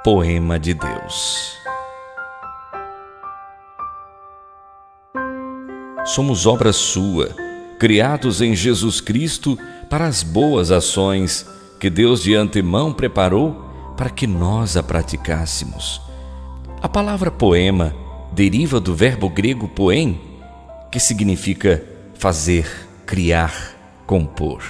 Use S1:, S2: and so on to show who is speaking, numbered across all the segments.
S1: Poema de Deus. Somos obra sua, criados em Jesus Cristo para as boas ações que Deus de antemão preparou para que nós a praticássemos. A palavra poema deriva do verbo grego poem, que significa fazer, criar, compor.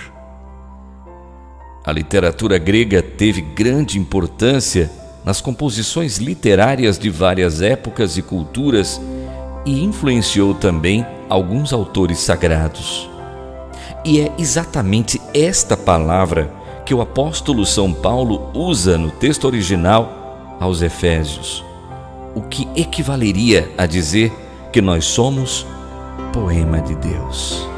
S1: A literatura grega teve grande importância nas composições literárias de várias épocas e culturas e influenciou também alguns autores sagrados. E é exatamente esta palavra que o apóstolo São Paulo usa no texto original aos Efésios, o que equivaleria a dizer que nós somos poema de Deus.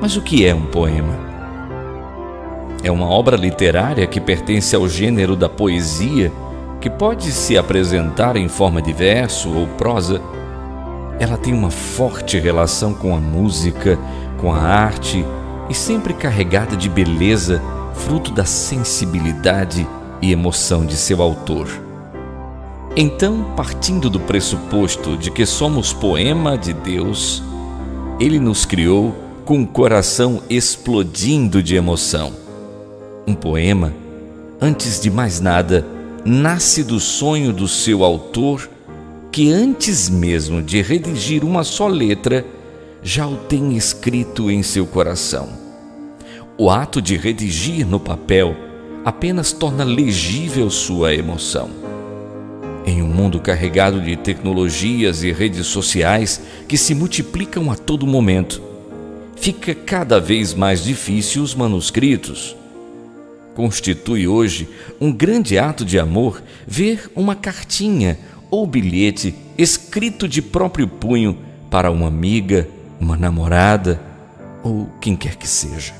S1: Mas o que é um poema? É uma obra literária que pertence ao gênero da poesia, que pode se apresentar em forma de verso ou prosa. Ela tem uma forte relação com a música, com a arte e sempre carregada de beleza, fruto da sensibilidade e emoção de seu autor. Então, partindo do pressuposto de que somos poema de Deus, Ele nos criou com o coração explodindo de emoção. Um poema, antes de mais nada, nasce do sonho do seu autor, que antes mesmo de redigir uma só letra, já o tem escrito em seu coração. O ato de redigir no papel apenas torna legível sua emoção. Em um mundo carregado de tecnologias e redes sociais que se multiplicam a todo momento, fica cada vez mais difícil os manuscritos. Constitui hoje um grande ato de amor ver uma cartinha ou bilhete escrito de próprio punho para uma amiga, uma namorada ou quem quer que seja.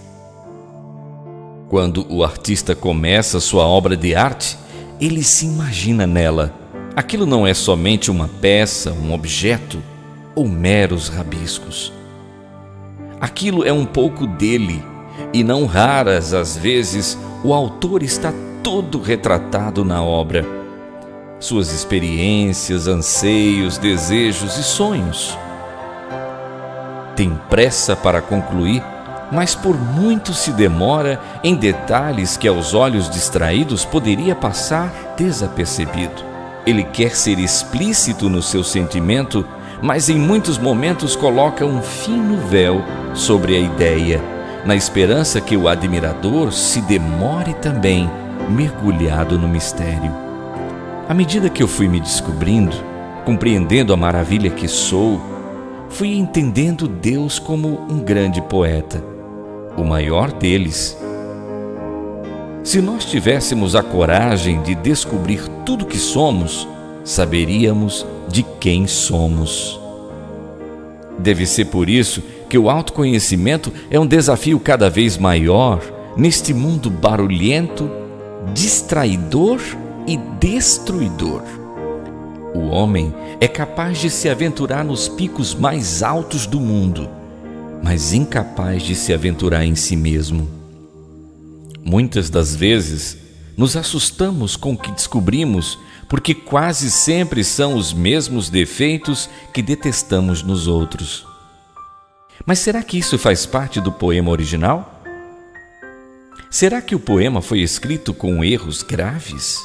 S1: Quando o artista começa sua obra de arte, ele se imagina nela. Aquilo não é somente uma peça, um objeto ou meros rabiscos. Aquilo é um pouco dele, e não raras às vezes o autor está todo retratado na obra. Suas experiências, anseios, desejos e sonhos. Tem pressa para concluir, mas por muito se demora em detalhes que aos olhos distraídos poderia passar desapercebido. Ele quer ser explícito no seu sentimento, mas em muitos momentos coloca um fino véu sobre a ideia, na esperança que o admirador se demore também mergulhado no mistério. À medida que eu fui me descobrindo, compreendendo a maravilha que sou, fui entendendo Deus como um grande poeta, o maior deles. Se nós tivéssemos a coragem de descobrir tudo que somos, saberíamos de quem somos. Deve ser por isso que o autoconhecimento é um desafio cada vez maior neste mundo barulhento, distraidor e destruidor. O homem é capaz de se aventurar nos picos mais altos do mundo, mas incapaz de se aventurar em si mesmo. Muitas das vezes nos assustamos com o que descobrimos, porque quase sempre são os mesmos defeitos que detestamos nos outros. Mas será que isso faz parte do poema original? Será que o poema foi escrito com erros graves?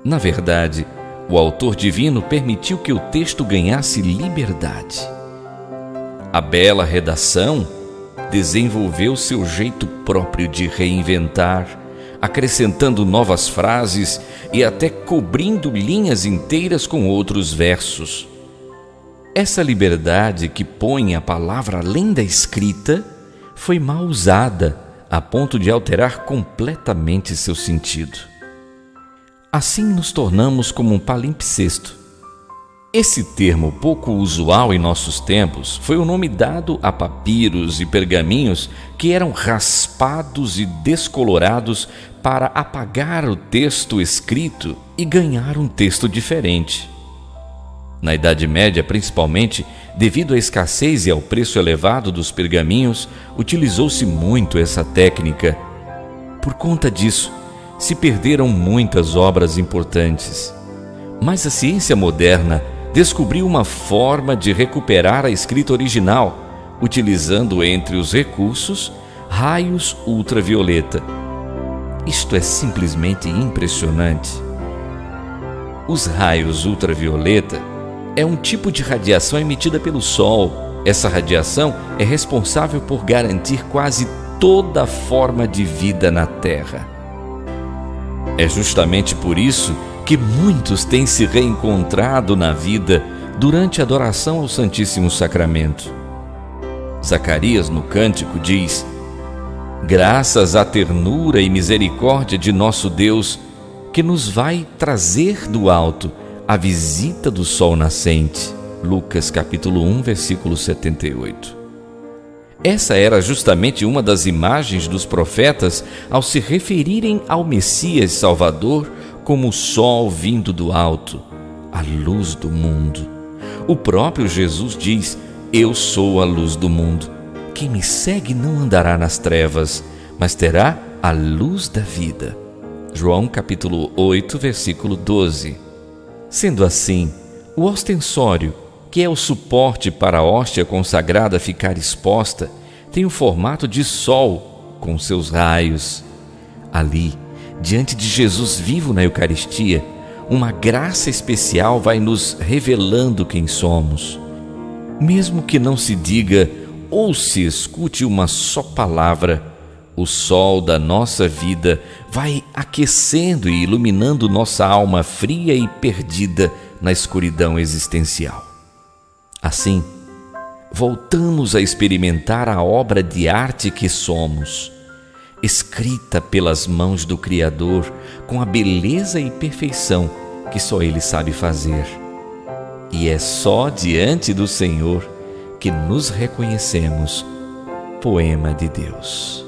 S1: Na verdade, o autor divino permitiu que o texto ganhasse liberdade. A bela redação desenvolveu seu jeito próprio de reinventar, acrescentando novas frases e até cobrindo linhas inteiras com outros versos. Essa liberdade que põe a palavra além da escrita foi mal usada a ponto de alterar completamente seu sentido. Assim nos tornamos como um palimpsesto. Esse termo pouco usual em nossos tempos foi o nome dado a papiros e pergaminhos que eram raspados e descolorados para apagar o texto escrito e ganhar um texto diferente. Na Idade Média, principalmente, devido à escassez e ao preço elevado dos pergaminhos, utilizou-se muito essa técnica. Por conta disso, se perderam muitas obras importantes. Mas a ciência moderna descobriu uma forma de recuperar a escrita original, utilizando entre os recursos raios ultravioleta. Isto é simplesmente impressionante. Os raios ultravioleta é um tipo de radiação emitida pelo Sol. Essa radiação é responsável por garantir quase toda forma de vida na Terra. É justamente por isso que muitos têm se reencontrado na vida durante a adoração ao Santíssimo Sacramento. Zacarias, no cântico, diz: graças à ternura e misericórdia de nosso Deus, que nos vai trazer do alto a visita do sol nascente. Lucas capítulo 1, versículo 78. Essa era justamente uma das imagens dos profetas ao se referirem ao Messias Salvador como o sol vindo do alto, a luz do mundo. O próprio Jesus diz: eu sou a luz do mundo. Quem me segue não andará nas trevas, mas terá a luz da vida. João capítulo 8, versículo 12. Sendo assim, o ostensório, que é o suporte para a hóstia consagrada ficar exposta, tem o formato de sol com seus raios. Ali, diante de Jesus vivo na Eucaristia, uma graça especial vai nos revelando quem somos. Mesmo que não se diga ou se escute uma só palavra, o sol da nossa vida vai aquecendo e iluminando nossa alma fria e perdida na escuridão existencial. Assim, voltamos a experimentar a obra de arte que somos, escrita pelas mãos do Criador com a beleza e perfeição que só Ele sabe fazer. E é só diante do Senhor que nos reconhecemos poema de Deus.